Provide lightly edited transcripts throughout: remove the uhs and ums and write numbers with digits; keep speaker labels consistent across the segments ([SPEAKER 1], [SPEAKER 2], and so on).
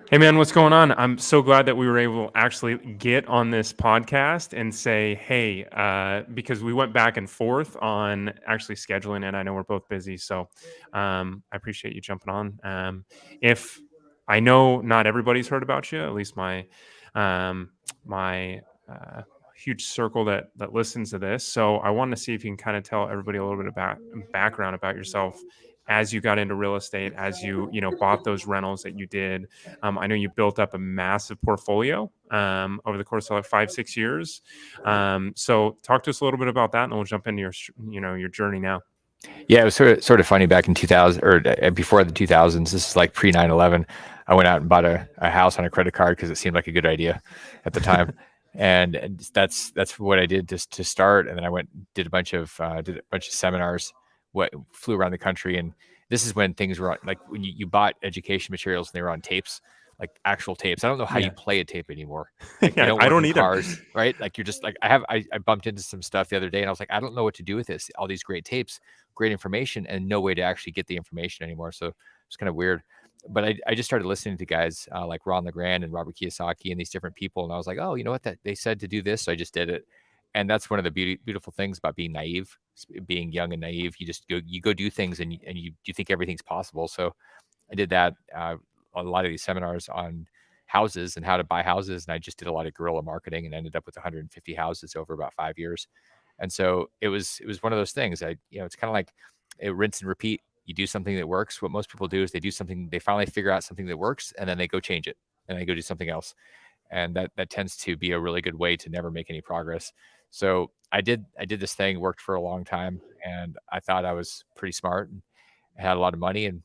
[SPEAKER 1] Hey man, what's going on? I'm so glad that we were able to actually get on this podcast and say, hey, because we went back and forth on actually scheduling it. I know we're both busy, so I appreciate you jumping on. If I know not everybody's heard about you, at least um, my huge circle that listens to this. So I wanted to see if you can kind of tell everybody a little bit about background about yourself as you got into real estate, as you bought those rentals that you did. I know you built up a massive portfolio over the course of like 5, 6 years. So talk to us a little bit about that, and then we'll jump into your journey now.
[SPEAKER 2] Yeah, it was sort of funny back in 2000 or before the 2000s. This is like pre 9/11. I went out and bought a house on a credit card because it seemed like a good idea at the time, and that's what I did just to start. And then I went did a bunch of seminars, what flew around the country. And this is when things were like when you bought education materials and they were on tapes, like actual tapes. I don't know how you
[SPEAKER 1] Yeah,
[SPEAKER 2] play a tape anymore. Like they
[SPEAKER 1] yeah,
[SPEAKER 2] don't
[SPEAKER 1] I
[SPEAKER 2] work
[SPEAKER 1] don't
[SPEAKER 2] in
[SPEAKER 1] either.
[SPEAKER 2] cars, right? Like you're just like I bumped into some stuff the other day and I was like, I don't know what to do with this. All these great tapes, great information, and no way to actually get the information anymore. So it's kind of weird. But I just started listening to guys like Ron LeGrand and Robert Kiyosaki and these different people, and I was like, oh, you know what? That they said to do this, so I just did it. And that's one of the beautiful things about being naive, being young and naive. You go do things, and you think everything's possible. So I did that a lot of these seminars on houses and how to buy houses, and I just did a lot of guerrilla marketing and ended up with 150 houses over about 5 years. And so it was one of those things. It's kind of like a rinse and repeat. You do something that works. What most people do is they do something, they finally figure out something that works, and then they go change it, and they go do something else. And that tends to be a really good way to never make any progress. So I did this thing, worked for a long time, and I thought I was pretty smart and had a lot of money and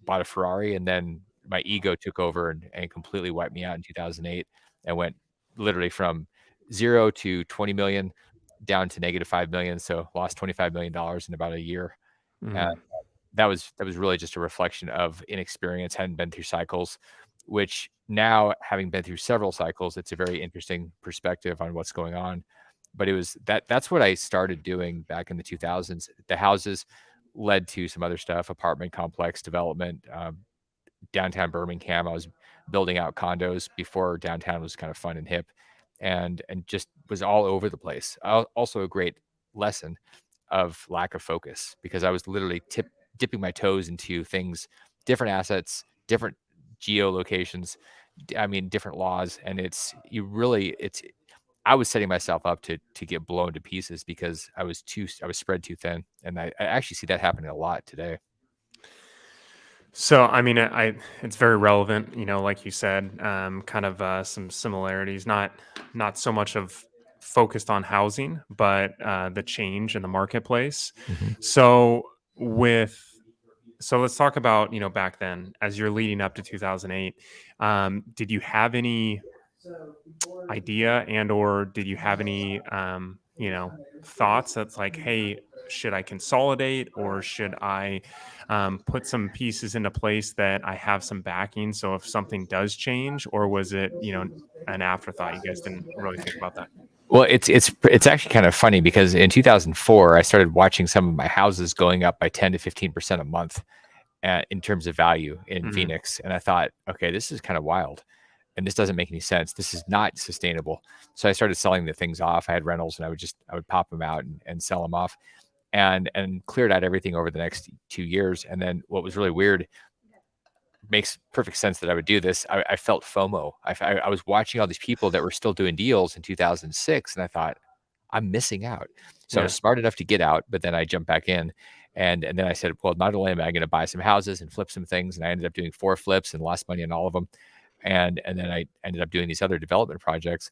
[SPEAKER 2] bought a Ferrari. And then my ego took over and completely wiped me out in 2008 and went literally from 0 to 20 million down to negative 5 million. So lost $25 million in about a year. Uh,
[SPEAKER 1] Mhm.
[SPEAKER 2] that was really just a reflection of inexperience, hadn't been through cycles, which now, having been through several cycles, it's a very interesting perspective on what's going on. But that's what I started doing back in the 2000s. The houses led to some other stuff, apartment complex development, downtown Birmingham. I was building out condos before downtown was kind of fun and hip, and just was all over the place. Also a great lesson of lack of focus because I was literally dipping my toes into things, different assets, different geolocations. I mean, different laws, and it's. I was setting myself up to get blown to pieces because I was spread too thin, and I actually see that happening a lot today.
[SPEAKER 1] So, I mean, it's very relevant, like you said, kind of some similarities, not so much of focused on housing, but the change in the marketplace.
[SPEAKER 2] Mhm.
[SPEAKER 1] So, with so let's talk about back then as you're leading up to 2008. Did you have any idea and or did you have any thoughts that's like, hey, should I consolidate or should I put some pieces into place that I have some backing so if something does change, or was it an afterthought? You guys didn't really think about that.
[SPEAKER 2] Well, it's actually kind of funny because in 2004, I started watching some of my houses going up by 10 to 15% a month in terms of value in
[SPEAKER 1] Hmm.
[SPEAKER 2] Phoenix, and I thought, okay, this is kind of wild, and this doesn't make any sense. This is not sustainable. So I started selling the things off. I had rentals, and I would pop them out and sell them off, and cleared out everything over the next 2 years. And then what was really weird, makes perfect sense that I would do this. I felt FOMO. I was watching all these people that were still doing deals in 2006, and I thought, I'm missing out. So I was
[SPEAKER 1] Yeah.
[SPEAKER 2] smart enough to get out, but then I jumped back in, and then I said, well, not only am I going to buy some houses and flip some things, and I ended up doing 4 flips and lost money on all of them, and then I ended up doing these other development projects.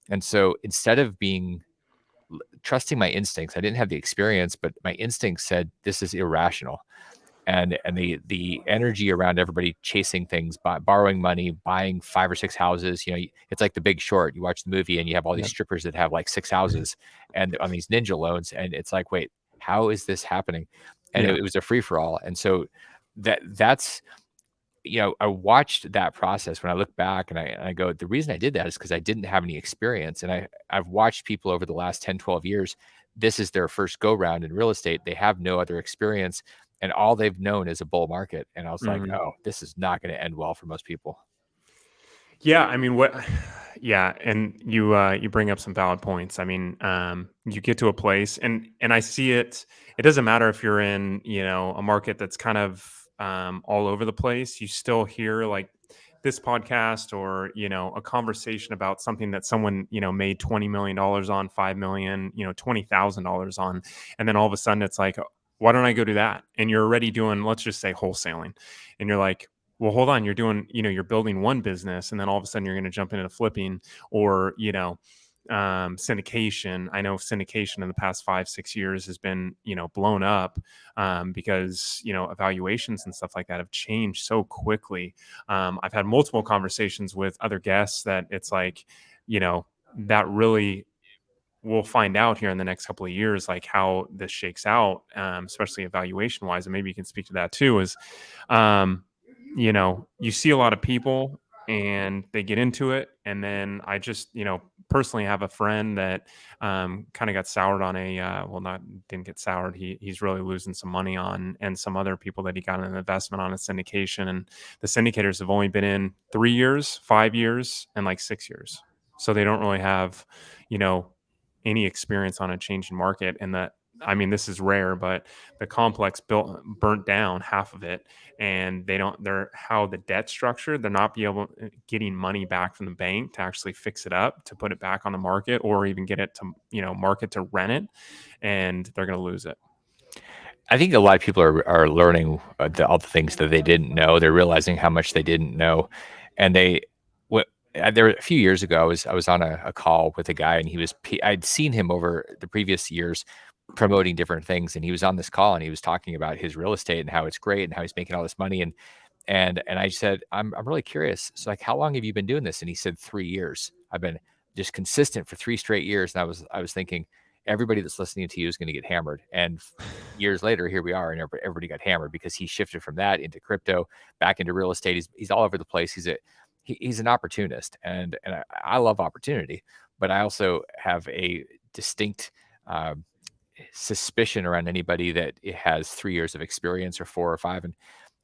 [SPEAKER 2] And so instead of being trusting my instincts, I didn't have the experience, but my instincts said this is irrational, and the energy around everybody chasing things, borrowing money, buying 5 or 6 houses. It's like The Big Short. You watch the movie and you have all these
[SPEAKER 1] Yeah.
[SPEAKER 2] strippers that have like 6 houses and on these ninja loans, and it's like, wait, how is this happening? And
[SPEAKER 1] Yeah.
[SPEAKER 2] it was a free for all. And so that's I watched that process. When I look back and I go, the reason I did that is because I didn't have any experience. And I've watched people over the last 10, 12 years. This is their first go round in real estate. They have no other experience, and all they've known is a bull market. And I was like,
[SPEAKER 1] Mhm.
[SPEAKER 2] oh, this is not going to end well for most people.
[SPEAKER 1] Yeah, I mean, what? Yeah, and you bring up some valid points. I mean, you get to a place, and I see it. It doesn't matter if you're in, a market that's kind of all over the place. You still hear like this podcast or a conversation about something that someone made $20 million on, 5 million, $20,000 on, and then all of a sudden it's like, why don't I go do that? And you're already doing, let's just say, wholesaling, and you're like, well, hold on, you're doing, you're building one business and then all of a sudden you're going to jump into flipping or, syndication. I know syndication in the past 5, 6 years has been, blown up because, evaluations and stuff like that have changed so quickly. I've had multiple conversations with other guests that it's like, that really we'll find out here in the next couple of years, like how this shakes out, especially evaluation wise. And maybe you can speak to that too. Is you see a lot of people and they get into it. And then I just, personally have a friend that kind of got soured on well, not didn't get soured. He's really losing some money on, and some other people that he got an investment on a syndication. And the syndicators have only been in 3 years, 5 years, and like 6 years. So they don't really have, you know, any experience on a changing market. And that, I mean, this is rare, but the complex burnt down half of it, and they're how the debt structure, they're not be able getting money back from the bank to actually fix it up, to put it back on the market, or even get it to, market to rent it, and they're going to lose it.
[SPEAKER 2] I think a lot of people are learning all the things that they didn't know. They're realizing how much they didn't know, and what there a few years ago. I was on a call with a guy, and I'd seen him over the previous years promoting different things, and he was on this call, and he was talking about his real estate and how it's great and how he's making all this money, and I said, I'm really curious. So like, how long have you been doing this? And he said 3 years. I've been just consistent for 3 straight years. And I was thinking, everybody that's listening to you is going to get hammered. And years later, here we are, and everybody got hammered because he shifted from that into crypto, back into real estate. He's all over the place. He's an opportunist, and I love opportunity, but I also have a distinct suspicion around anybody that has 3 years of experience or four or five.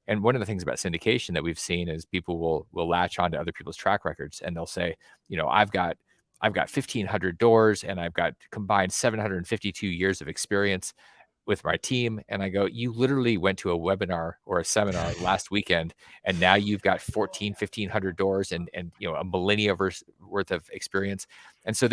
[SPEAKER 2] And one of the things about syndication that we've seen is people will latch on to other people's track records, and they'll say, I've got 1,500 doors, and I've got combined 752 years of experience with my team. And I go, you literally went to a webinar or a seminar last weekend, and now you've got 1,500 doors and a millennia worth of experience. And so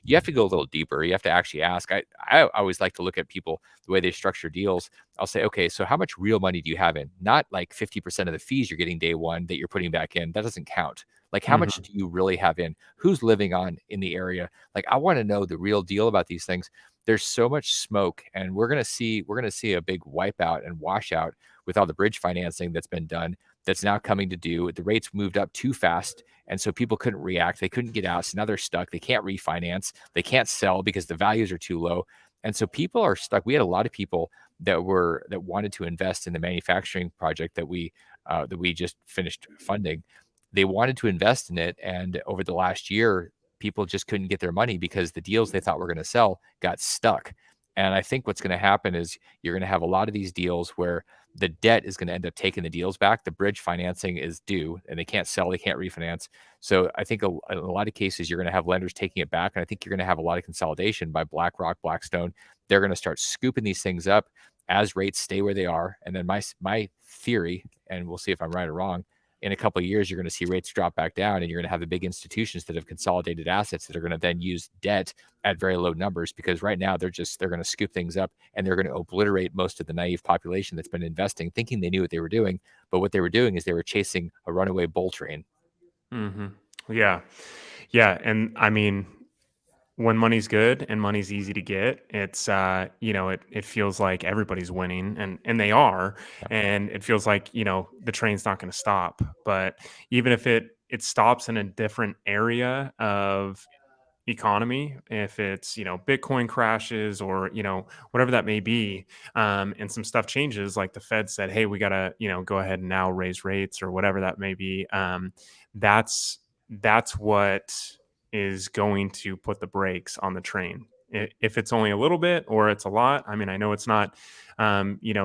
[SPEAKER 2] you have to go a little deeper. You have to actually ask. I always like to look at people, the way they structure deals. I'll say, okay, so how much real money do you have in? Not like 50% of the fees you're getting day one that you're putting back in. That doesn't count. Like, how much
[SPEAKER 1] Mhm.
[SPEAKER 2] do you really have in? Who's living on in the area? Like, I want to know the real deal about these things. There's so much smoke, and we're gonna see a big wipeout and washout with all the bridge financing that's been done. That's now coming to due. The rates moved up too fast, and so people couldn't react. They couldn't get out. So now they're stuck. They can't refinance. They can't sell because the values are too low. And so people are stuck. We had a lot of people that wanted to invest in the manufacturing project that we just finished funding. They wanted to invest in it, and over the last year, people just couldn't get their money because the deals they thought were going to sell got stuck. And I think what's going to happen is you're going to have a lot of these deals where the debt is going to end up taking the deals back. The bridge financing is due, and they can't sell, they can't refinance. So I think in a lot of cases, you're going to have lenders taking it back. And I think you're going to have a lot of consolidation by BlackRock, Blackstone. They're going to start scooping these things up as rates stay where they are. And then my theory, and we'll see if I'm right or wrong, in a couple of years, you're going to see rates drop back down, and you're going to have the big institutions that have consolidated assets that are going to then use debt at very low numbers, because right now they're going to scoop things up, and they're going to obliterate most of the naive population that's been investing, thinking they knew what they were doing. But what they were doing is they were chasing a runaway bull train.
[SPEAKER 1] Mhm. Yeah. Yeah, and I mean, when money's good and money's easy to get, it's it feels like everybody's winning, and they are,
[SPEAKER 2] Yeah.
[SPEAKER 1] and it feels like, the train's not going to stop. But even if it stops in a different area of economy, if it's, Bitcoin crashes or, whatever that may be, and some stuff changes, like the Fed said, hey, we gotta, go ahead and now raise rates or whatever that may be, that's what is going to put the brakes on the train. if it's only a little bit or it's a lot. I mean, I know it's not,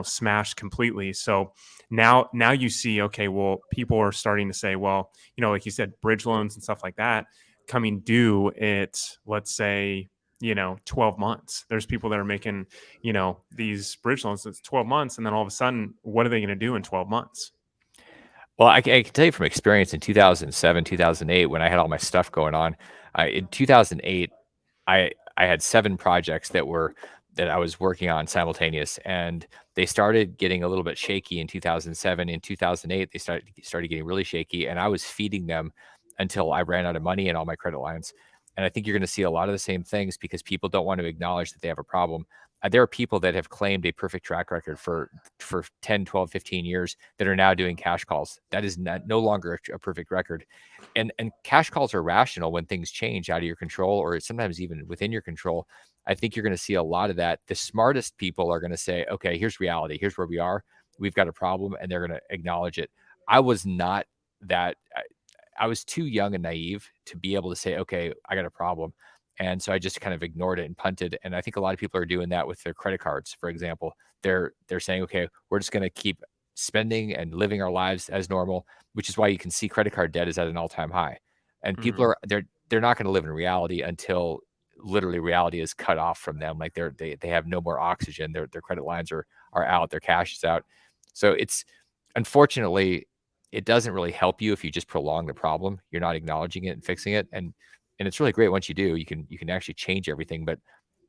[SPEAKER 1] smashed completely. So now you see, okay, well, people are starting to say, well, like you said, bridge loans and stuff like that coming due at, let's say, 12 months. There's people that are making, these bridge loans. It's 12 months. And then all of a sudden, what are they going to do in 12 months?
[SPEAKER 2] Well, I can tell you from experience in 2007, 2008, when I had all my stuff going on. In 2008, I had 7 projects that I was working on simultaneous, and they started getting a little bit shaky in 2007. In 2008, they started getting really shaky, and I was feeding them until I ran out of money and all my credit lines. And I think you're gonna see a lot of the same things because people don't want to acknowledge that they have a problem. There are people that have claimed a perfect track record for 10, 12, 15 years that are now doing cash calls. That is no longer a perfect record. And cash calls are rational when things change out of your control or sometimes even within your control. I think you're going to see a lot of that. The smartest people are going to say, okay, here's reality. Here's where we are. We've got a problem, and they're going to acknowledge it. I was not that. I was too young and naive to be able to say, okay, I got a problem. And so I just kind of ignored it and punted. And I think a lot of people are doing that with their credit cards, for example. They're saying, okay, we're just going to keep spending and living our lives as normal, which is why you can see credit card debt is at an all-time high. And people
[SPEAKER 1] Mhm.
[SPEAKER 2] are they're not going to live in reality until literally reality is cut off from them. Like they have no more oxygen. Their credit lines are out, their cash is out. So it's unfortunately it doesn't really help you if you just prolong the problem. You're not acknowledging it and fixing it. And it's really great once you do, you can actually change everything. But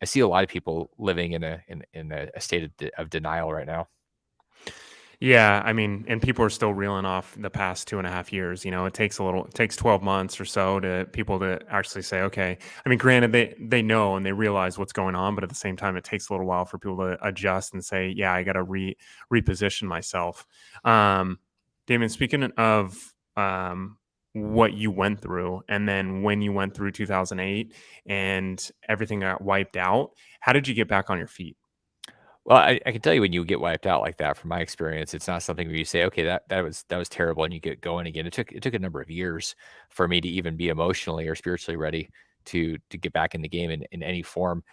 [SPEAKER 2] I see a lot of people living in a state of denial right now.
[SPEAKER 1] Yeah, I mean, and people are still reeling off the past 2.5 years. It takes 12 months or so to people to actually say, okay. I mean, granted, they know and they realize what's going on, but at the same time, it takes a little while for people to adjust and say, yeah, I got to reposition myself. Um, Damon, speaking of what you went through, and then when you went through 2008 and everything got wiped out, how did you get back on your feet?
[SPEAKER 2] Well, I can tell you when you get wiped out like that, from my experience, it's not something where you say, "Okay, that was terrible," and you get going again. It took a number of years for me to even be emotionally or spiritually ready to get back in the game in any form.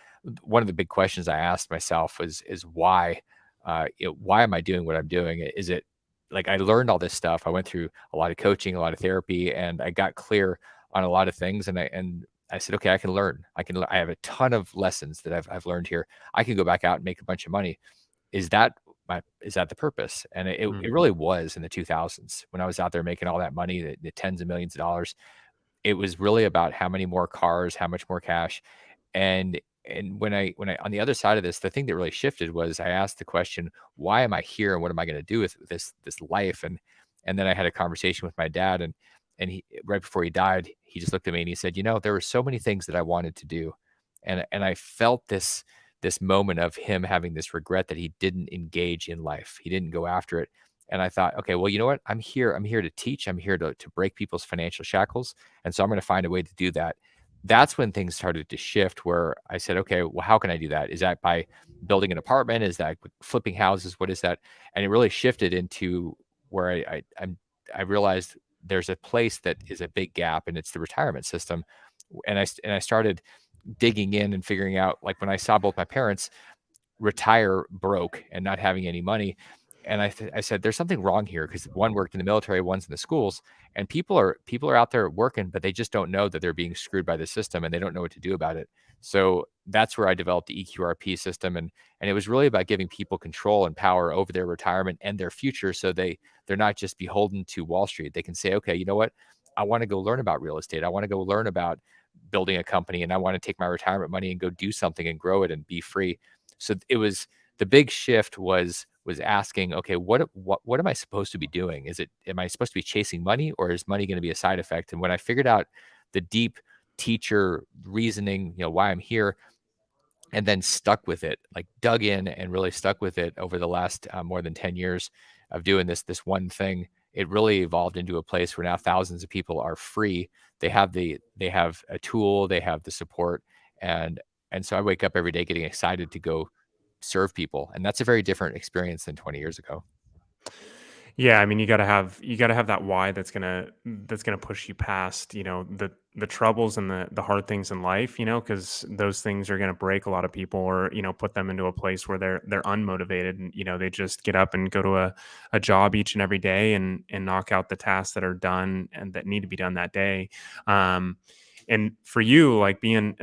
[SPEAKER 2] One of the big questions I asked myself is why, why am I doing what I'm doing? Is it like I learned all this stuff? I went through a lot of coaching, a lot of therapy, and I got clear on a lot of things. And I said, okay, I can learn. I have a ton of lessons that I've learned here. I can go back out and make a bunch of money. Is that is that the purpose? And it
[SPEAKER 1] Mhm.
[SPEAKER 2] really was in the 2000s when I was out there making all that money, the tens of millions of dollars. It was really about how many more cars, how much more cash. And when I on the other side of this, the thing that really shifted was I asked the question, why am I here and what am I going to do with this life? And then I had a conversation with my dad, and he, right before he died, he just looked at me and he said, there were so many things that I wanted to do. And I felt this moment of him having this regret that he didn't engage in life. He didn't go after it. And I thought, okay, well, you know what? I'm here. I'm here to teach. I'm here to break people's financial shackles. And so I'm going to find a way to do that. That's when things started to shift where I said, okay, well, how can I do that? Is that by building an apartment? Is that flipping houses? What is that? And it really shifted into where I realized there's a place that is a big gap, and it's the retirement system. And I started digging in and figuring out, like, when I saw both my parents retire broke and not having any money. And I said, there's something wrong here because one worked in the military, one's in the schools, and people are out there working, but they just don't know that they're being screwed by the system and they don't know what to do about it. So that's where I developed the EQRP system, and it was really about giving people control and power over their retirement and their future, so they're not just beholden to Wall Street. They can say, okay, you know what? I want to go learn about real estate. I want to go learn about building a company, and I want to take my retirement money and go do something and grow it and be free. So it was the big shift was asking, okay, what am I supposed to be doing? Am I supposed to be chasing money, or is money going to be a side effect? And when I figured out the deep teacher reasoning, why I'm here, and then stuck with it, like dug in and really stuck with it over the last more than 10 years of doing this one thing, it really evolved into a place where now thousands of people are free. They have a tool, they have the support, and and so I wake up every day getting excited to go serve people, and that's a very different experience than 20 years ago.
[SPEAKER 1] Yeah, I mean, you gotta have that why that's gonna push you past, the the troubles and the hard things in life, because those things are going to break a lot of people, or put them into a place where they're unmotivated, and they just get up and go to a job each and every day, and knock out the tasks that are done and that need to be done that day. um and for you, like, being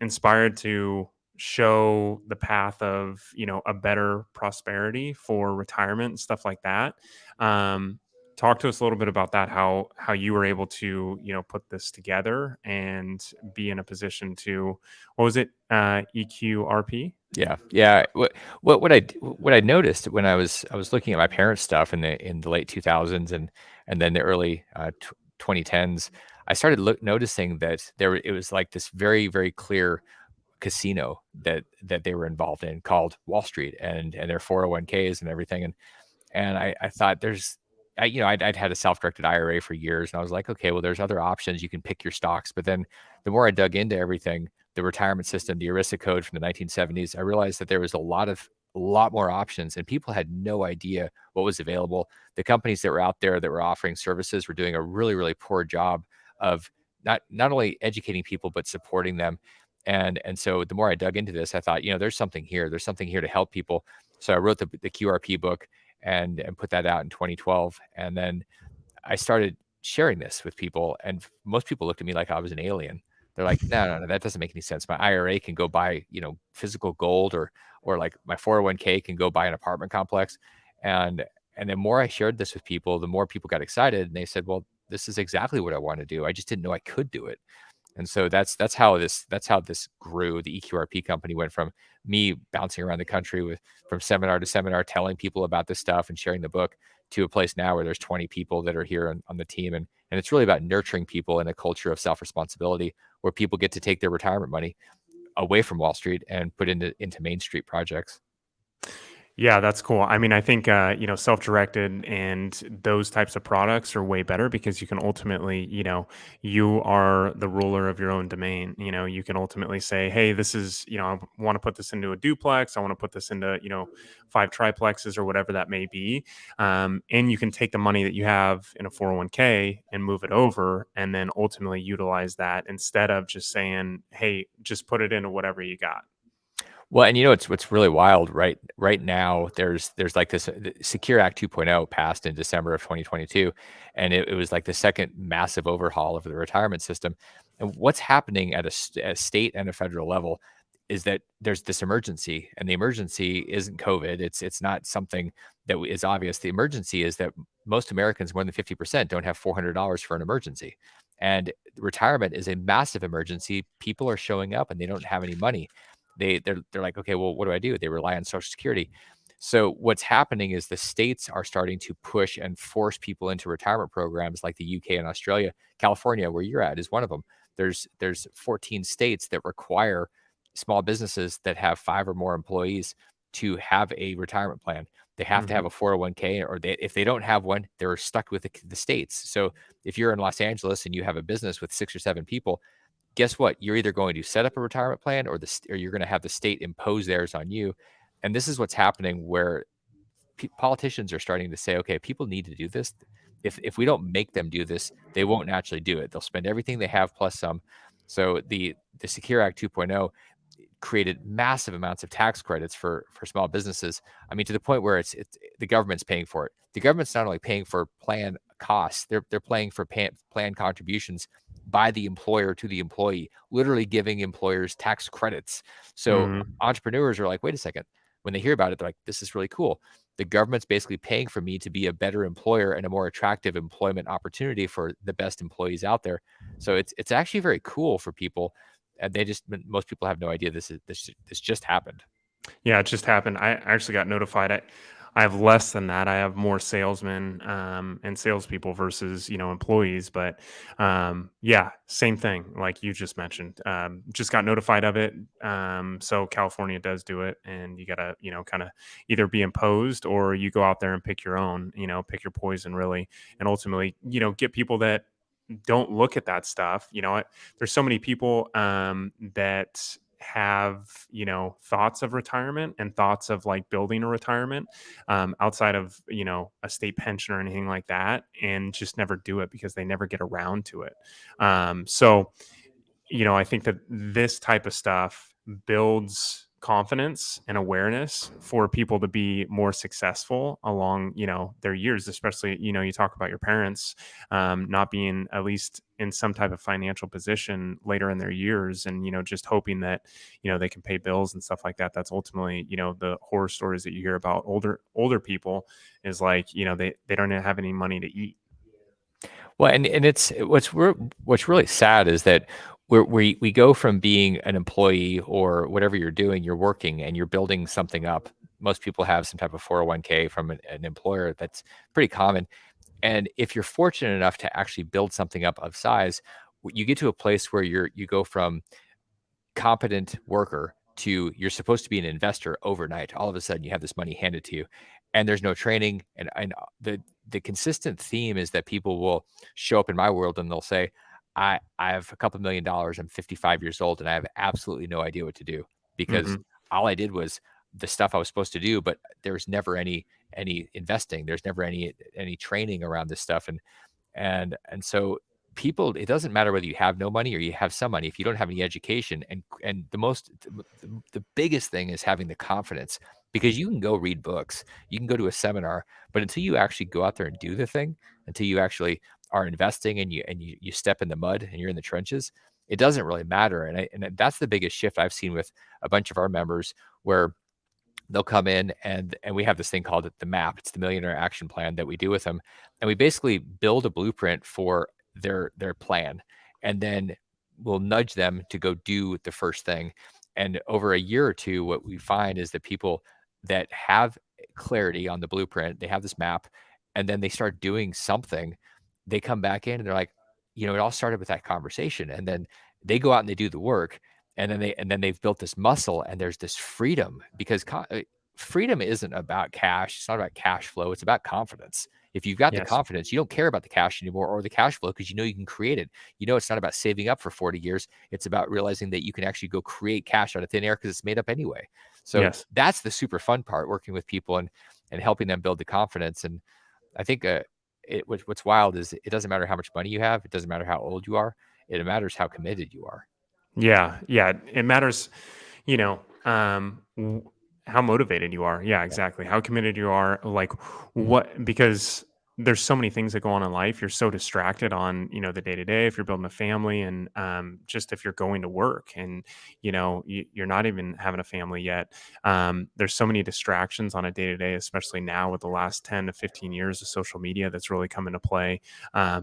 [SPEAKER 1] inspired to show the path of a better prosperity for retirement and stuff like that. um Talk to us a little bit about that, how you were able to put this together and be in a position to, what was it, EQRP?
[SPEAKER 2] Yeah, yeah. What I noticed when I was looking at my parents' stuff in the late 2000s and then the early 2010s, I started noticing that it was like this very clear casino that they were involved in called Wall Street and their 401ks and everything. And I thought I'd had a self-directed IRA for years, and I was like, okay, well, there's other options. You can pick your stocks. But then the more I dug into everything, the retirement system, the ERISA code from the 1970s, I realized that there was a lot more options, and people had no idea what was available. The companies that were out there that were offering services were doing a really poor job of not only educating people but supporting them. And so the more I dug into this, I thought, there's something here. There's something here to help people. So I wrote the QRP book and put that out in 2012. And then I started sharing this with people, and most people looked at me like I was an alien. They're like, no, that doesn't make any sense. My IRA can go buy, physical gold, or like my 401k can go buy an apartment complex. And and the more I shared this with people, the more people got excited, and they said, well, this is exactly what I want to do. I just didn't know I could do it. And so that's how this grew. The EQRP company went from me bouncing around the country with from seminar to seminar, telling people about this stuff and sharing the book, to a place now where there's 20 people that are here on the team. And it's really about nurturing people in a culture of self-responsibility where people get to take their retirement money away from Wall Street and put into Main Street projects.
[SPEAKER 1] Yeah, that's cool. I mean, I think self-directed and those types of products are way better because you can ultimately, you are the ruler of your own domain. You can ultimately say, "Hey, this is, I want to put this into a duplex. I want to put this into, five triplexes or whatever that may be." And you can take the money that you have in a 401k and move it over, and then ultimately utilize that instead of just saying, "Hey, just put it into whatever you got."
[SPEAKER 2] Well, and what's really wild right now, there's like this the Secure Act 2.0 passed in December of 2022, and it was like the second massive overhaul of the retirement system. And what's happening at a state and a federal level is that there's this emergency, and the emergency isn't COVID. It's not something that is obvious. The emergency is that most Americans, more than 50%, don't have $400 for an emergency. And retirement is a massive emergency. People are showing up and they don't have any money. They're like, okay, well, what do I do? They rely on Social Security. So what's happening is the states are starting to push and force people into retirement programs like the UK and Australia. California, where you're at, is one of them. There's 14 states that require small businesses that have 5 or more employees to have a retirement plan. They have to have a 401k, or if they don't have one, they're stuck with the states. So if you're in Los Angeles and you have a business with 6 or 7 people, guess what? You're either going to set up a retirement plan, or you're going to have the state impose theirs on you. And this is what's happening where politicians are starting to say, okay, people need to do this. If we don't make them do this, they won't naturally do it. They'll spend everything they have plus some. So the Secure Act 2.0 created massive amounts of tax credits for small businesses. I mean, to the point where it's the government's paying for it. The government's not only paying for plan costs, they're paying for plan contributions by the employer to the employee, literally giving employers tax credits. So
[SPEAKER 1] Hmm.
[SPEAKER 2] entrepreneurs are like, wait a second. When they hear about it, they're like, this is really cool. The government's basically paying for me to be a better employer and a more attractive employment opportunity for the best employees out there. So it's actually very cool for people, and most people have no idea this just happened.
[SPEAKER 1] Yeah, it just happened. I actually got notified. I have less than that. I have more salesmen and salespeople versus employees. But yeah, same thing like you just mentioned. Just got notified of it. So California does do it, and you gotta kind of either be imposed, or you go out there and pick your own. Pick your poison really, and ultimately get people that don't look at that stuff. There's so many people that have, thoughts of retirement and thoughts of like building a retirement, outside of, a state pension or anything like that, and just never do it because they never get around to it. So, I think that this type of stuff builds confidence and awareness for people to be more successful along, their years, especially, you talk about your parents, not being at least in some type of financial position later in their years, and, just hoping that, they can pay bills and stuff like that. That's ultimately, the horror stories that you hear about older people is like, they don't have any money to eat.
[SPEAKER 2] Well, and it's what's really sad is that we go from being an employee or whatever you're doing, you're working and you're building something up. Most people have some type of 401k from an employer. That's pretty common. And if you're fortunate enough to actually build something up of size, you get to a place where you go from competent worker to you're supposed to be an investor overnight. All of a sudden, you have this money handed to you, and there's no training. And the consistent theme is that people will show up in my world and they'll say, I have a couple $1,000,000. I'm 55 years old and I have absolutely no idea what to do because
[SPEAKER 1] Hmm.
[SPEAKER 2] all I did was the stuff I was supposed to do, but there's never any investing. There's never any training around this stuff. And so people, it doesn't matter whether you have no money or you have some money. If you don't have any education, and the biggest thing is having the confidence, because you can go read books, you can go to a seminar, but until you actually go out there and do the thing, until you actually are investing and you step in the mud and you're in the trenches, it doesn't really matter. And that's the biggest shift I've seen with a bunch of our members, where they'll come in and we have this thing called the map. It's the Millionaire Action Plan that we do with them, and we basically build a blueprint for their plan, and then we'll nudge them to go do the first thing. And over a year or two, what we find is that people that have clarity on the blueprint, they have this map, and then they start doing something, they come back in and they're like, it all started with that conversation. And then they go out and they do the work, and then they've built this muscle, and there's this freedom because freedom isn't about cash. It's not about cash flow. It's about confidence. If you've got the
[SPEAKER 1] Yes.
[SPEAKER 2] confidence, you don't care about the cash anymore or the cash flow because you can create it. It's not about saving up for 40 years. It's about realizing that you can actually go create cash out of thin air because it's made up anyway. So
[SPEAKER 1] Yes.
[SPEAKER 2] that's the super fun part, working with people and helping them build the confidence. And I think what's wild is it doesn't matter how much money you have. It doesn't matter how old you are. It matters how committed you are.
[SPEAKER 1] Yeah. Yeah. It matters, you know, um, w- how motivated you are. Yeah,
[SPEAKER 2] Yeah.
[SPEAKER 1] exactly. How committed you are. Like what, because there's so many things that go on in life. You're so distracted on, the day to day, if you're building a family, and just if you're going to work, and, you're not even having a family yet. There's so many distractions on a day to day, especially now with the last 10 to 15 years of social media that's really come into play.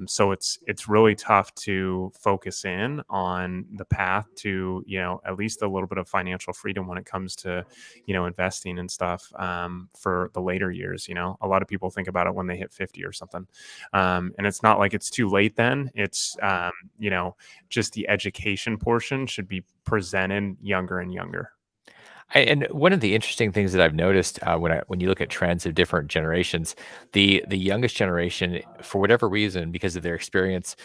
[SPEAKER 1] So it's really tough to focus in on the path to, at least a little bit of financial freedom when it comes to, investing and stuff, for the later years. A lot of people think about it when they hit 50 or something, and it's not like it's too late then. It's just the education portion should be presented younger and younger.
[SPEAKER 2] And one of the interesting things that I've noticed, when you look at trends of different generations, the youngest generation, for whatever reason, because of their experience,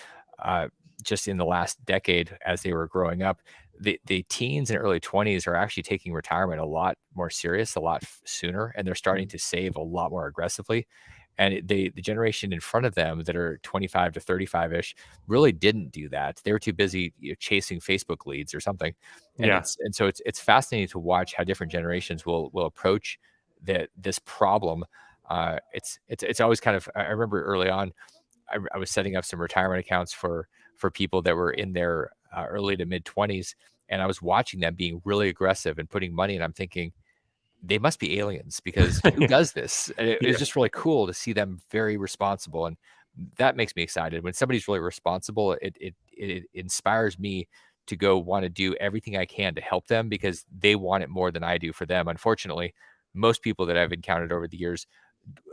[SPEAKER 2] uh, just in the last decade as they were growing up, the teens and early 20s are actually taking retirement a lot more serious, a lot sooner, and they're starting
[SPEAKER 1] Mm.
[SPEAKER 2] to save a lot more aggressively. And the generation in front of them that are 25 to 35 ish really didn't do that. They were too busy, chasing Facebook leads or something.
[SPEAKER 1] Yeah.
[SPEAKER 2] And so it's fascinating to watch how different generations will approach this problem. It's always kind of, I remember early on, I was setting up some retirement accounts for people that were in their early to mid 20s, and I was watching them being really aggressive and putting money, and I'm thinking, they must be aliens because who
[SPEAKER 1] Yeah.
[SPEAKER 2] does this? And it was
[SPEAKER 1] Yeah.
[SPEAKER 2] just really cool to see them very responsible, and that makes me excited. When somebody's really responsible, it inspires me to go want to do everything I can to help them because they want it more than I do for them. Unfortunately, most people that I've encountered over the years,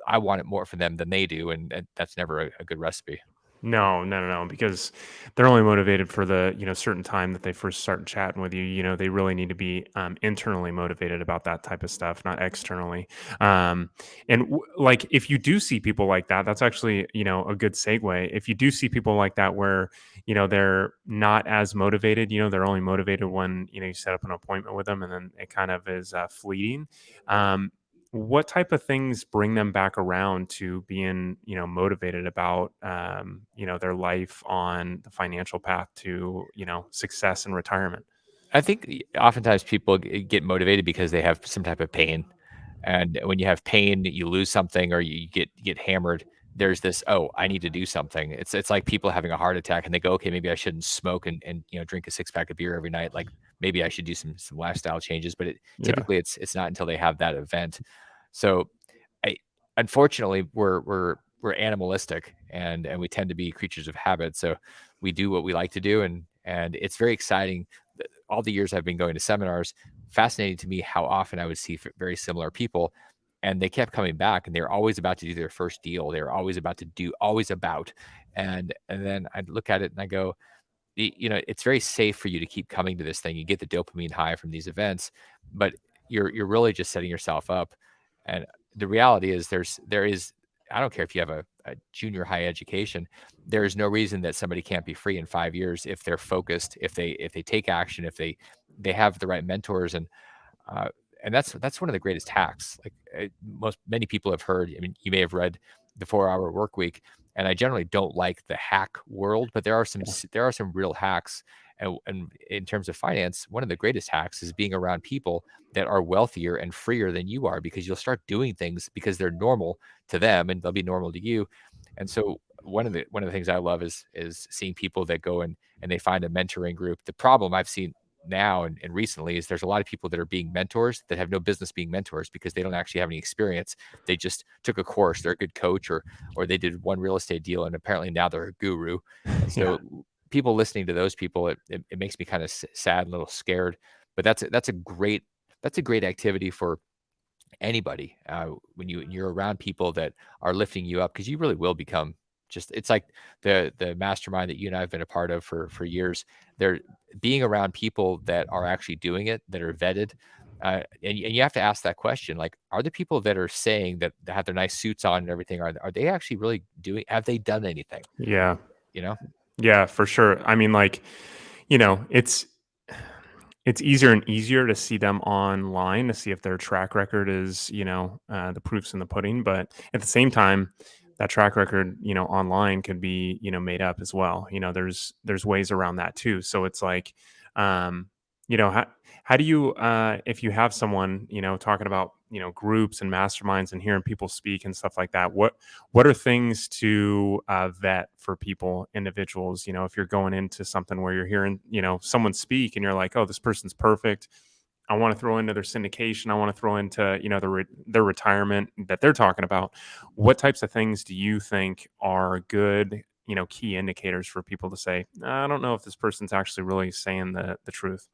[SPEAKER 2] I want it more for them than they do, and that's never a good recipe.
[SPEAKER 1] No, no, no, no, because they're only motivated for the, certain time that they first start chatting with you. They really need to be internally motivated about that type of stuff, not externally. And like, if you do see people like that, that's actually, a good segue. If you do see people like that where, they're not as motivated, they're only motivated when, you set up an appointment with them and then it kind of is fleeting. What type of things bring them back around to being motivated about their life on the financial path to success and retirement?
[SPEAKER 2] I think oftentimes people get motivated because they have some type of pain, and when you have pain, you lose something or you get hammered. There's this, oh, I need to do something. It's like people having a heart attack and they go, okay, maybe I shouldn't smoke and drink a 6 pack of beer every night. Like maybe I should do some lifestyle changes. But
[SPEAKER 1] Yeah.
[SPEAKER 2] typically it's not until they have that event. So I unfortunately we're animalistic and we tend to be creatures of habit. So we do what we like to do, and it's very exciting. All the years I've been going to seminars, fascinating to me how often I would see very similar people, and they kept coming back, and they're always about to do their first deal. They're always about to do, always about, and then I look at it and I go, it's very safe for you to keep coming to this thing. You get the dopamine high from these events, but you're really just setting yourself up. And the reality is there is I don't care if you have a junior high education, there is no reason that somebody can't be free in 5 years if they're focused, if they take action, if they have the right mentors uh, and that's one of the greatest hacks. Like most many people have heard. I mean, you may have read the 4 Hour Work Week, and I generally don't like the hack world, but there are some real hacks. And in terms of finance, one of the greatest hacks is being around people that are wealthier and freer than you are, because you'll start doing things because they're normal to them, and they'll be normal to you. And so one of the things I love is seeing people that go and they find a mentoring group. The problem I've seen now and recently is there's a lot of people that are being mentors that have no business being mentors because they don't actually have any experience. They just took a course, they're a good coach, or they did one real estate deal and apparently now they're a guru. And
[SPEAKER 1] Yeah.
[SPEAKER 2] so people listening to those people, it makes me kind of sad and a little scared. But that's a great activity for anybody, when you're around people that are lifting you up, because you really will become just, it's like the mastermind that you and I have been a part of for years. They're being around people that are actually doing it, that are vetted. And you have to ask that question, like, are the people that are saying that have their nice suits on and everything, are they actually really doing, have they done anything,
[SPEAKER 1] Yeah.
[SPEAKER 2] you know?
[SPEAKER 1] Yeah, for sure. I mean, like, you know, it's it's easier and easier to see them online to see if their track record is, the proofs in the pudding. But at the same time, that track record, online could be, made up as well. There's ways around that too. So it's like, um, how do you, if you have someone, talking about, groups and masterminds and hearing people speak and stuff like that, what are things to vet for people, individuals, if you're going into something where you're hearing, someone speak and you're like, oh, this person's perfect. I want to throw into their syndication. I want to throw into, their retirement that they're talking about. What types of things do you think are good, key indicators for people to say, I don't know if this person's actually really saying the truth?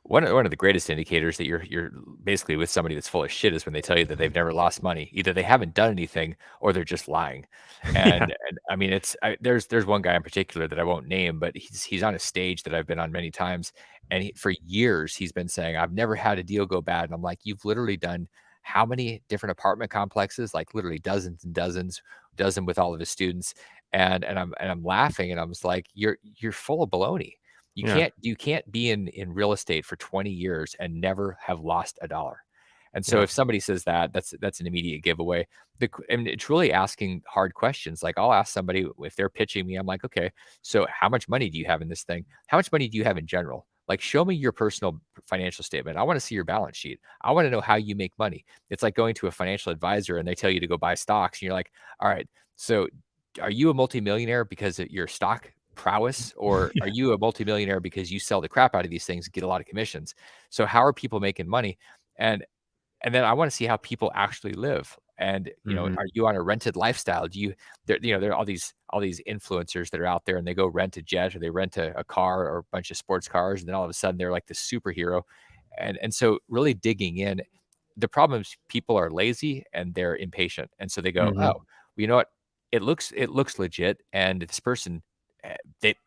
[SPEAKER 2] One of the greatest indicators that you're basically with somebody that's full of shit is when they tell you that they've never lost money. Either they haven't done anything or they're just lying.
[SPEAKER 1] Yeah.
[SPEAKER 2] And I mean, there's one guy in particular that I won't name, but he's on a stage that I've been on many times, and for years he's been saying, "I've never had a deal go bad." And I'm like, "You've literally done how many different apartment complexes? Like literally dozens and dozens, dozen with all of his students." And I'm laughing, and I'm just like, "You're full of baloney."
[SPEAKER 1] Yeah.
[SPEAKER 2] You can't be in real estate for 20 years and never have lost a dollar. And so
[SPEAKER 1] Yeah.
[SPEAKER 2] if somebody says that, that's an immediate giveaway. And it's really asking hard questions. Like I'll ask somebody if they're pitching me, I'm like, okay, so how much money do you have in this thing? How much money do you have in general? Like, show me your personal financial statement. I want to see your balance sheet. I want to know how you make money. It's like going to a financial advisor and they tell you to go buy stocks. And you're like, all right, so are you a multimillionaire because of your stock prowess, or are
[SPEAKER 1] Yeah.
[SPEAKER 2] you a multimillionaire because you sell the crap out of these things and get a lot of commissions? So how are people making money? And and then I want to see how people actually live. And
[SPEAKER 1] Hmm.
[SPEAKER 2] are you on a rented lifestyle? Do you there are all these influencers that are out there and they go rent a jet or they rent a car or a bunch of sports cars, and then all of a sudden they're like the superhero. And so really digging in, the problem is people are lazy and they're impatient. And so they go, oh,
[SPEAKER 1] Hmm.
[SPEAKER 2] well, you know what? it looks legit, and this person,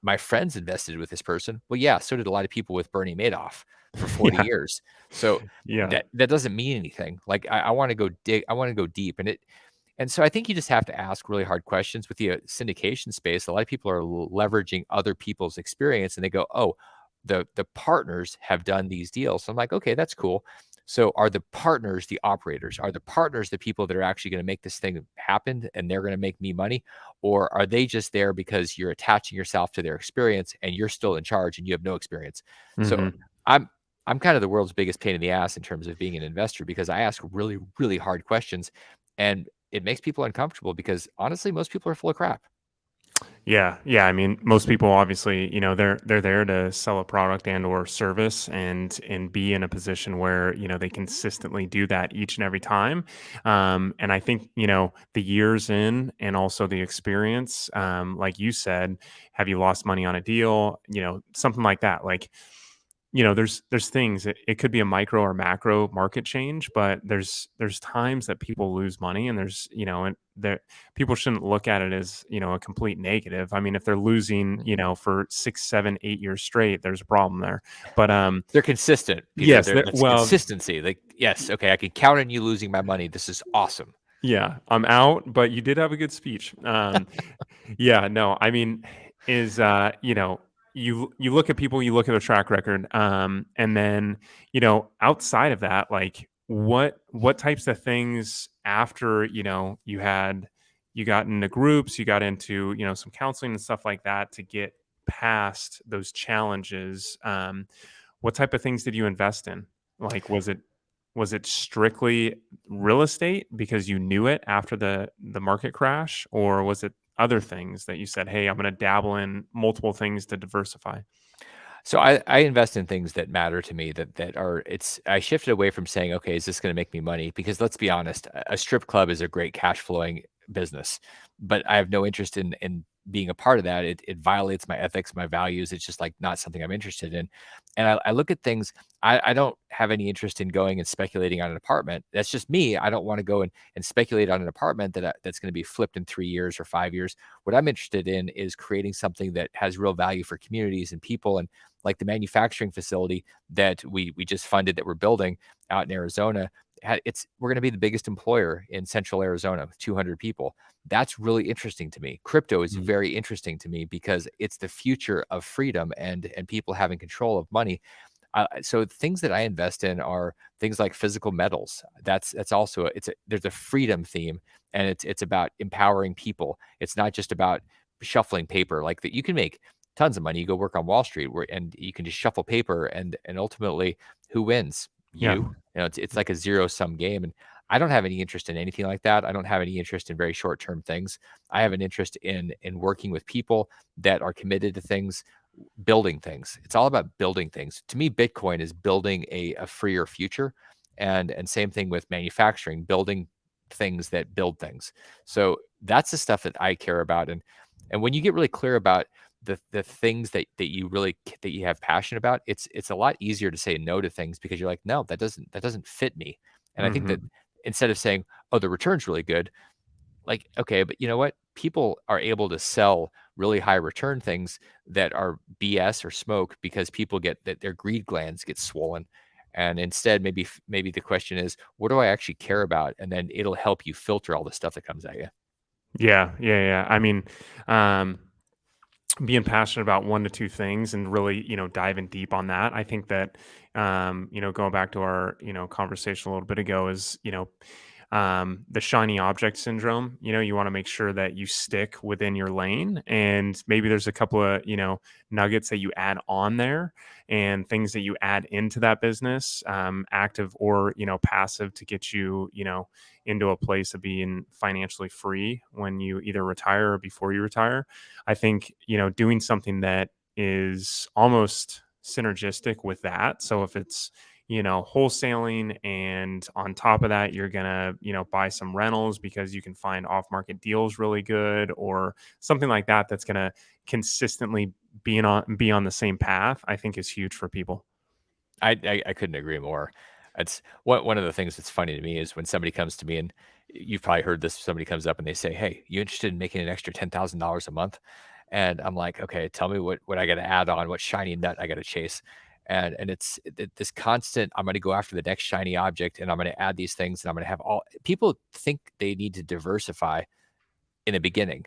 [SPEAKER 2] my friends invested with this person. Well, yeah, so did a lot of people with Bernie Madoff for 40
[SPEAKER 1] Yeah.
[SPEAKER 2] years. So
[SPEAKER 1] Yeah.
[SPEAKER 2] that doesn't mean anything. Like I want to go dig, I want to go deep, and so I think you just have to ask really hard questions with the syndication space. A lot of people are leveraging other people's experience, and they go, "Oh, the partners have done these deals." So I'm like, "Okay, that's cool." So are the partners the operators? Are the partners the people that are actually going to make this thing happen, and they're going to make me money, or are they just there because you're attaching yourself to their experience and you're still in charge and you have no experience? So
[SPEAKER 1] Hmm.
[SPEAKER 2] I'm I'm kind of the world's biggest pain in the ass in terms of being an investor because I ask really, really hard questions, and it makes people uncomfortable because honestly, most people are full of crap.
[SPEAKER 1] Yeah, yeah. I mean, most people obviously, they're there to sell a product and or service, and be in a position where they consistently do that each and every time. And I think the years in and also the experience, like you said, have you lost money on a deal? Something like that. Like there's things it could be a micro or macro market change, but there's times that people lose money, and there's and that people shouldn't look at it as a complete negative. I mean, if they're losing
[SPEAKER 2] Mhm.
[SPEAKER 1] for 6 7 8 years straight, there's a problem there. But
[SPEAKER 2] They're consistent, Peter.
[SPEAKER 1] yes,
[SPEAKER 2] There, that's
[SPEAKER 1] well,
[SPEAKER 2] consistency. Like, yes, okay, I can count on you losing my money. This is awesome.
[SPEAKER 1] yeah, I'm out, but you did have a good speech. Yeah, no, I mean, is you look at people, you look at their track record, and then outside of that, like what types of things after you got into groups, you got into some counseling and stuff like that to get past those challenges. What type of things did you invest in? Like, was it strictly real estate because you knew it after the market crash, or was it other things that you said, "Hey, I'm going to dabble in multiple things to diversify"?
[SPEAKER 2] So I invest in things that matter to me that are it's I shifted away from saying, okay, is this going to make me money? Because let's be honest, a strip club is a great cash flowing business, but I have no interest in being a part of that. It violates my ethics, my values. It's just like not something I'm interested in. And I look at things, I don't have any interest in going and speculating on an apartment. That's just me. I don't want to go and speculate on an apartment that's going to be flipped in 3 years or 5 years. What I'm interested in is creating something that has real value for communities and people, and like the manufacturing facility that we just funded that we're building out in Arizona. We're going to be the biggest employer in central Arizona with 200 people. That's really interesting to me. Crypto is
[SPEAKER 1] Mhm.
[SPEAKER 2] very interesting to me because it's the future of freedom and people having control of money. So things that I invest in are things like physical metals. That's also there's a freedom theme, and it's about empowering people. It's not just about shuffling paper like that. You can make tons of money. You go work on Wall Street and you can just shuffle paper, and ultimately who wins?
[SPEAKER 1] Yeah.
[SPEAKER 2] It's like a zero sum game. And I don't have any interest in anything like that. I don't have any interest in very short term things. I have an interest in working with people that are committed to things, building things. It's all about building things. To me, Bitcoin is building a freer future, and same thing with manufacturing, building things that build things. So that's the stuff that I care about. And when you get really clear about the things that you really that you have passion about, it's a lot easier to say no to things because you're like, no, that doesn't fit me. And I think that
[SPEAKER 1] Mhm.
[SPEAKER 2] instead of saying, oh, the return's really good, like, okay, but you know what? People are able to sell really high return things that are BS or smoke because people get that their greed glands get swollen. And instead, maybe the question is, what do I actually care about? And then it'll help you filter all the stuff that comes at you.
[SPEAKER 1] Yeah, yeah, yeah. I mean, um, being passionate about one to two things and really, diving deep on that. I think that, going back to our, conversation a little bit ago is, the shiny object syndrome. You want to make sure that you stick within your lane, and maybe there's a couple of nuggets that you add on there, and things that you add into that business, active or passive, to get you into a place of being financially free when you either retire or before you retire. I think doing something that is almost synergistic with that. So if it's wholesaling, and on top of that, you're gonna, buy some rentals because you can find off market deals really good, or something like that, that's gonna consistently be on the same path, I think is huge for people.
[SPEAKER 2] I couldn't agree more. It's one of the things that's funny to me is when somebody comes to me and you've probably heard this, somebody comes up and they say, "Hey, you interested in making an extra $10,000 a month?" And I'm like, "Okay, tell me what I gotta add on, what shiny nut I gotta chase." And it's this constant, I'm gonna go after the next shiny object and I'm gonna add these things and I'm gonna have all people think they need to diversify in the beginning.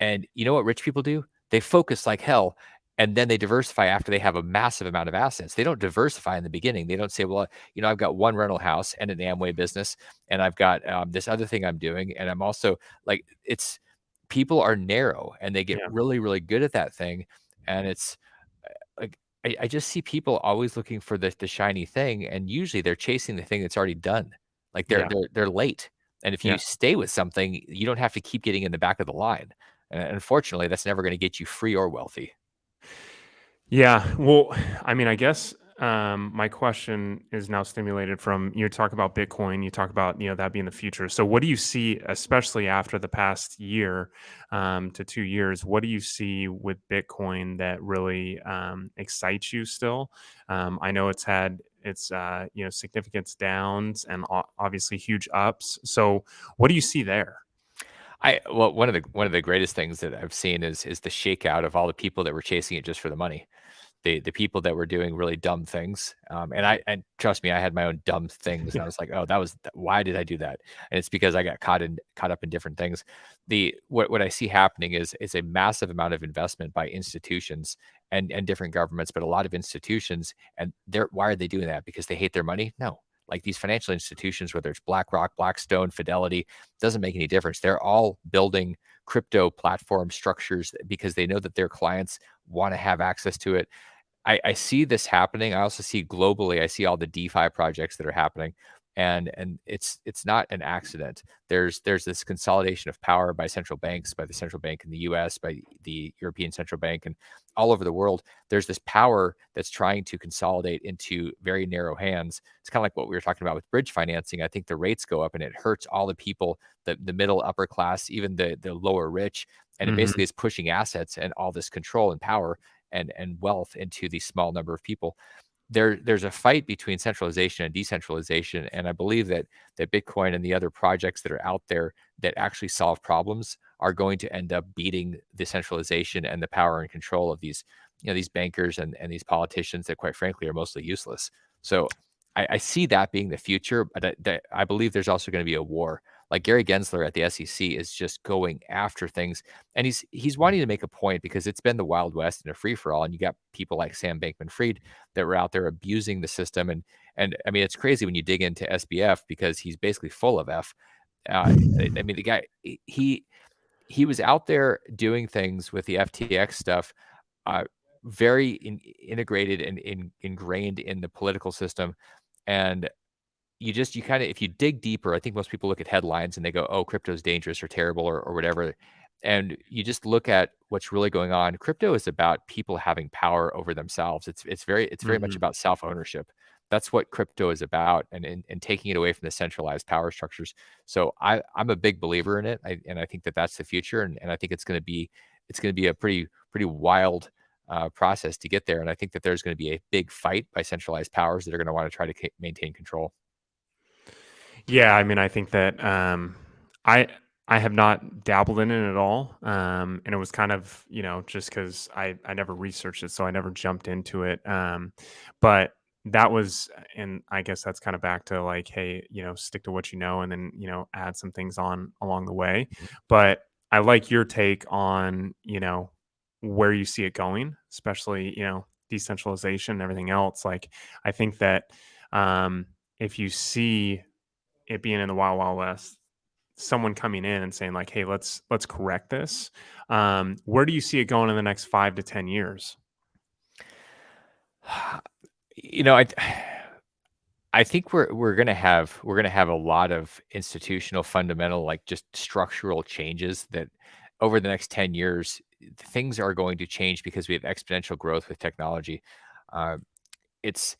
[SPEAKER 2] And you know what rich people do? They focus like hell and then they diversify after they have a massive amount of assets. They don't diversify in the beginning. They don't say, well, I've got one rental house and an Amway business, and I've got this other thing I'm doing. And I'm also like, it's people are narrow and they get
[SPEAKER 1] Yeah,
[SPEAKER 2] really, really good at that thing. And it's like, I just see people always looking for the shiny thing. And usually they're chasing the thing that's already done. Like
[SPEAKER 1] yeah,
[SPEAKER 2] they're late. And if you
[SPEAKER 1] yeah.
[SPEAKER 2] stay with something, you don't have to keep getting in the back of the line. And unfortunately, that's never going to get you free or wealthy.
[SPEAKER 1] Yeah. Well, I mean, I guess my question is now stimulated from you talk about Bitcoin, you talk about that being the future. So, what do you see, especially after the past year to 2 years? What do you see with Bitcoin that really excites you still? I know it's had its significant downs and obviously huge ups. So, what do you see there?
[SPEAKER 2] Well, one of the greatest things that I've seen is the shakeout of all the people that were chasing it just for the money. The people that were doing really dumb things. And trust me, I had my own dumb things, and I was like, "Oh, why did I do that?" And it's because I got caught up in different things. What I see happening is a massive amount of investment by institutions and different governments, but a lot of institutions, and they're why are they doing that? Because they hate their money? No. Like these financial institutions, whether it's BlackRock, Blackstone, Fidelity, doesn't make any difference. They're all building crypto platform structures because they know that their clients want to have access to it. I see this happening. I also see globally, I see all the DeFi projects that are happening, and it's not an accident. There's this consolidation of power by central banks, by the central bank in the US, by the European Central Bank, and all over the world. There's this power that's trying to consolidate into very narrow hands. It's kind of like what we were talking about with bridge financing. I think the rates go up and it hurts all the people, the middle upper class, even the lower rich, and it basically is pushing assets and all this control and power and wealth into the small number of people. There's a fight between centralization and decentralization, and I believe that Bitcoin and the other projects that are out there that actually solve problems are going to end up beating the centralization and the power and control of these these bankers and these politicians that quite frankly are mostly useless. So I see that being the future, but I believe there's also going to be a war. Like Gary Gensler at the SEC is just going after things, and he's wanting to make a point because it's been the Wild West and a free for all, and you got people like Sam Bankman-Fried that were out there abusing the system, and I mean it's crazy when you dig into SBF because he's basically full of f. I mean the guy he was out there doing things with the FTX stuff, uh, very integrated and ingrained in the political system, and you kind of if you dig deeper, I think most people look at headlines and they go, "Oh, crypto is dangerous or terrible or whatever." And you just look at what's really going on. Crypto is about people having power over themselves. It's very much
[SPEAKER 1] Hmm.
[SPEAKER 2] about self-ownership. That's what crypto is about and taking it away from the centralized power structures. So I'm a big believer in it. And I think that that's the future. And I think it's going to be a pretty wild process to get there. And I think that there's going to be a big fight by centralized powers that are going to want to try to maintain control.
[SPEAKER 1] Yeah, I mean, I think that I I have not dabbled in it at all, and it was kind of just because I never researched it, so I never jumped into it. But that was, and I guess that's kind of back to like, hey, stick to what you know, and then add some things on along the way. But I like your take on where you see it going, especially decentralization and everything else. Like, I think that if you see it being in the wild wild west, someone coming in and saying like, hey, let's correct this, where do you see it going in the next 5 to 10 years?
[SPEAKER 2] You know, I think we're gonna have a lot of institutional, fundamental, like just structural changes that over the next 10 years, things are going to change because we have exponential growth with technology. Uh, it's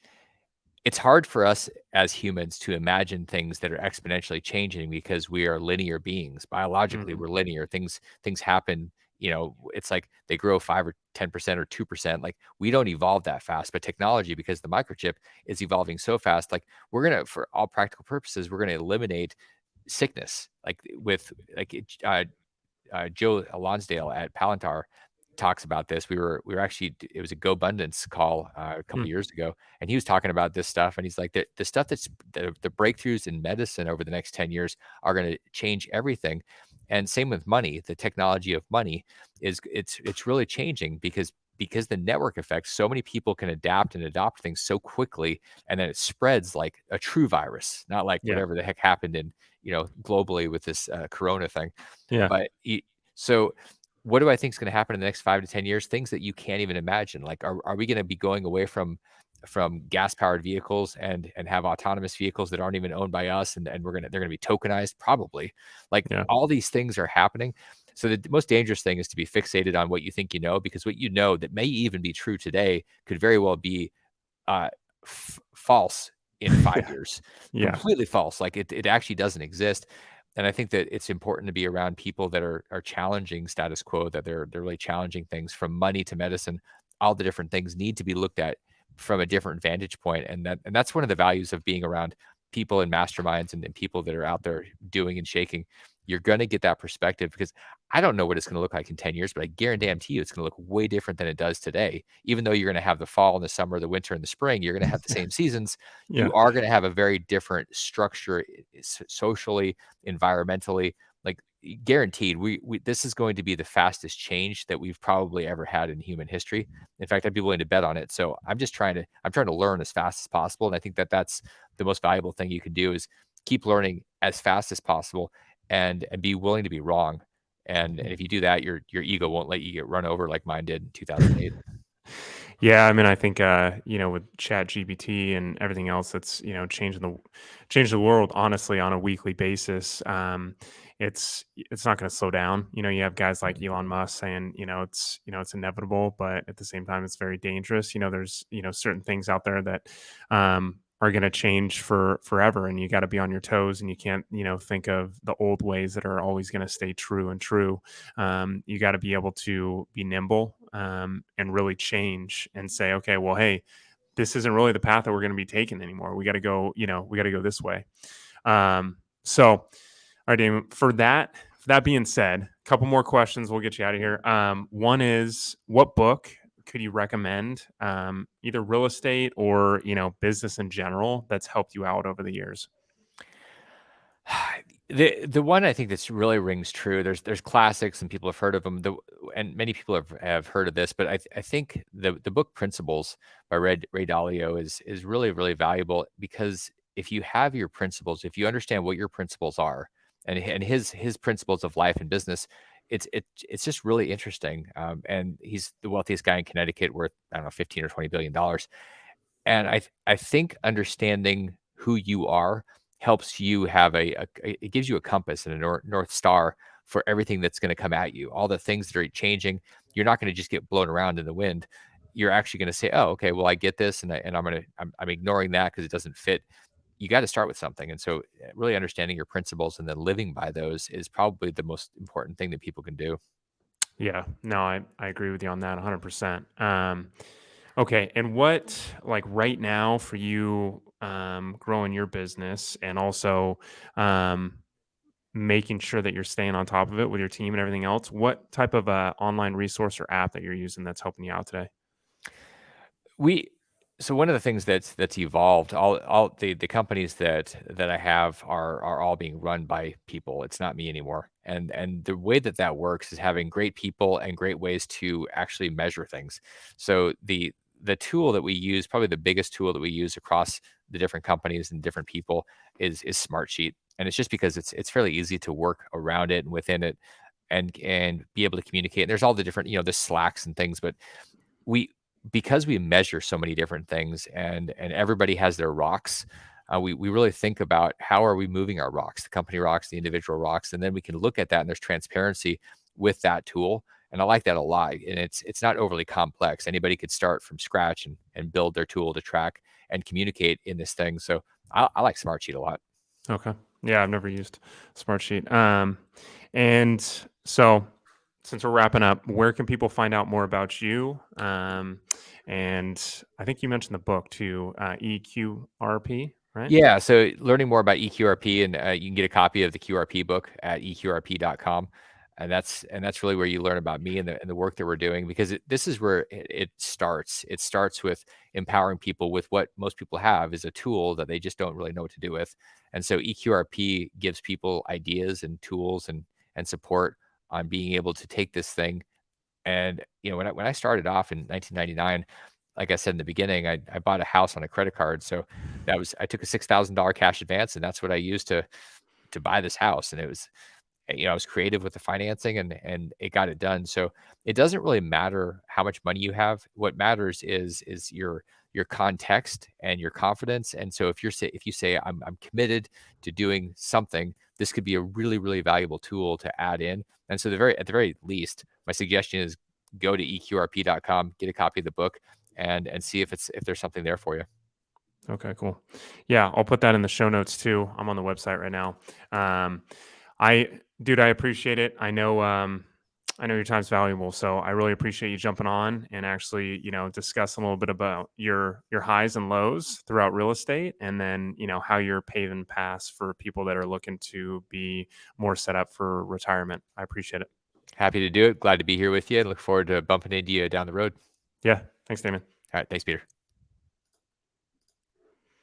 [SPEAKER 2] it's hard for us as humans to imagine things that are exponentially changing because we are linear beings. Biologically,
[SPEAKER 1] Mhm.
[SPEAKER 2] we're linear. Things happen it's like they grow 5 or 10% or 2%. Like, we don't evolve that fast, but technology, because the microchip is evolving so fast, like, for all practical purposes, we're going to eliminate sickness, like with like Joe Lonsdale at Palantir talks about this. We were actually, it was a GoBundance call a couple
[SPEAKER 1] Hmm.
[SPEAKER 2] of years ago, and he was talking about this stuff, and he's like, the stuff that's the breakthroughs in medicine over the next 10 years are going to change everything. And same with money. The technology of money it's really changing, because the network effect, so many people can adapt and adopt things so quickly, and then it spreads like a true virus, not like
[SPEAKER 1] Yeah.
[SPEAKER 2] whatever the heck happened in, globally with this corona thing.
[SPEAKER 1] Yeah.
[SPEAKER 2] But so what do I think is going to happen in the next 5 to 10 years? Things that you can't even imagine. Like, are we going to be going away from gas powered vehicles and have autonomous vehicles that aren't even owned by us, and they're gonna be tokenized? Probably. Like,
[SPEAKER 1] Yeah.
[SPEAKER 2] all these things are happening. So the most dangerous thing is to be fixated on what you think you know, because what you know that may even be true today could very well be uh, false in 5
[SPEAKER 1] Yeah.
[SPEAKER 2] years.
[SPEAKER 1] Yeah.
[SPEAKER 2] Completely false, like, it actually doesn't exist. And I think that it's important to be around people that are challenging status quo, that they're really challenging things, from money to medicine. All the different things need to be looked at from a different vantage point, and that's one of the values of being around people and masterminds, and people that are out there doing and shaking. You're gonna get that perspective, because I don't know what it's gonna look like in 10 years, but I guarantee you it's gonna look way different than it does today. Even though you're gonna have the fall and the summer, the winter and the spring, you're gonna have the same seasons.
[SPEAKER 1] Yeah.
[SPEAKER 2] You are gonna have a very different structure, socially, environmentally, like, guaranteed. We This is going to be the fastest change that we've probably ever had in human history. In fact, I'd be willing to bet on it. So I'm trying to learn as fast as possible, and I think that that's the most valuable thing you can do, is keep learning as fast as possible, and be willing to be wrong. And if you do that, your ego won't let you get run over like mine did in 2008.
[SPEAKER 1] Yeah, I mean, I think with Chat GPT and everything else that's changing the world honestly on a weekly basis. It's not going to slow down. You have guys like Elon Musk saying, it's inevitable, but at the same time, it's very dangerous. There's certain things out there that are going to change for forever, and you got to be on your toes, and you can't think of the old ways that are always going to stay true and true. You got to be able to be nimble, and really change and say, okay, well, hey, this isn't really the path that we're going to be taking anymore. We got to go, we got to go this way. All right, Damon, for that being said, a couple more questions. We'll get you out of here. One is, what book could you recommend, either real estate or, business in general, that's helped you out over the years?
[SPEAKER 2] The one I think that's really rings true. There's classics and people have heard of them. And many people have heard of this, but I think the book Principles by Ray Dalio is really really valuable, because if you have your principles, if you understand what your principles are, and his principles of life and business, it's just really interesting. And he's the wealthiest guy in Connecticut, worth, I don't know, 15 or 20 billion dollars. And I think understanding who you are helps you have it gives you a compass and a North Star for everything that's gonna come at you. All the things that are changing, you're not gonna just get blown around in the wind. You're actually gonna say, "Oh, okay, well, I get this, and I'm ignoring that because it doesn't fit." You gotta start with something, and so, really understanding your principles and then living by those is probably the most important thing that people can do.
[SPEAKER 1] Yeah, no, I agree with you on that 100%. Okay, and what, like, right now for you, growing your business, and also making sure that you're staying on top of it with your team and everything else, what type of online resource or app that you're using that's helping you out today?
[SPEAKER 2] We So one of the things that's evolved, all the companies that I have are all being run by people. It's not me anymore. And the way that that works is having great people and great ways to actually measure things. So the tool that we use, probably the biggest tool that we use across the different companies and different people, is Smartsheet. And it's just because it's fairly easy to work around it and within it, and be able to communicate. And there's all the different, the Slacks and things, but we because we measure so many different things, and everybody has their rocks. We really think about, how are we moving our rocks, the company rocks, the individual rocks, and then we can look at that, and there's transparency with that tool. And I like that a lot. And it's not overly complex. Anybody could start from scratch and build their tool to track and communicate in this thing. So I like Smartsheet a lot.
[SPEAKER 1] Okay. Yeah, I've never used Smartsheet. And so since we're wrapping up, where can people find out more about you? And I think you mentioned the book too, EQRP, right?
[SPEAKER 2] Yeah, so learning more about EQRP, and you can get a copy of the QRP book at eqrp.com, and that's really where you learn about me and the work that we're doing, because this is where it starts. It starts with empowering people with what most people have is a tool that they just don't really know what to do with, and so EQRP gives people ideas and tools and support on being able to take this thing. And when I started off in 1999, like I said in the beginning, I bought a house on a credit card. So I took a $6,000 cash advance, and that's what I used to buy this house. And it was, I was creative with the financing, and it got it done. So it doesn't really matter how much money you have. What matters is your context and your confidence. And so if you say I'm committed to doing something, this could be a really, really valuable tool to add in. And so at the very least, my suggestion is go to eqrp.com, get a copy of the book, and see if there's something there for you.
[SPEAKER 1] Okay, cool. Yeah, I'll put that in the show notes too. I'm on the website right now. Um, dude, I appreciate it. I know your time's valuable, so I really appreciate you jumping on and actually, discuss a little bit about your highs and lows throughout real estate, and then, how you're paving paths for people that are looking to be more set up for retirement. I appreciate it.
[SPEAKER 2] Happy to do it. Glad to be here with you, and look forward to bumping into you down the road.
[SPEAKER 1] Yeah, thanks, Damon.
[SPEAKER 2] All right. Thanks, Peter.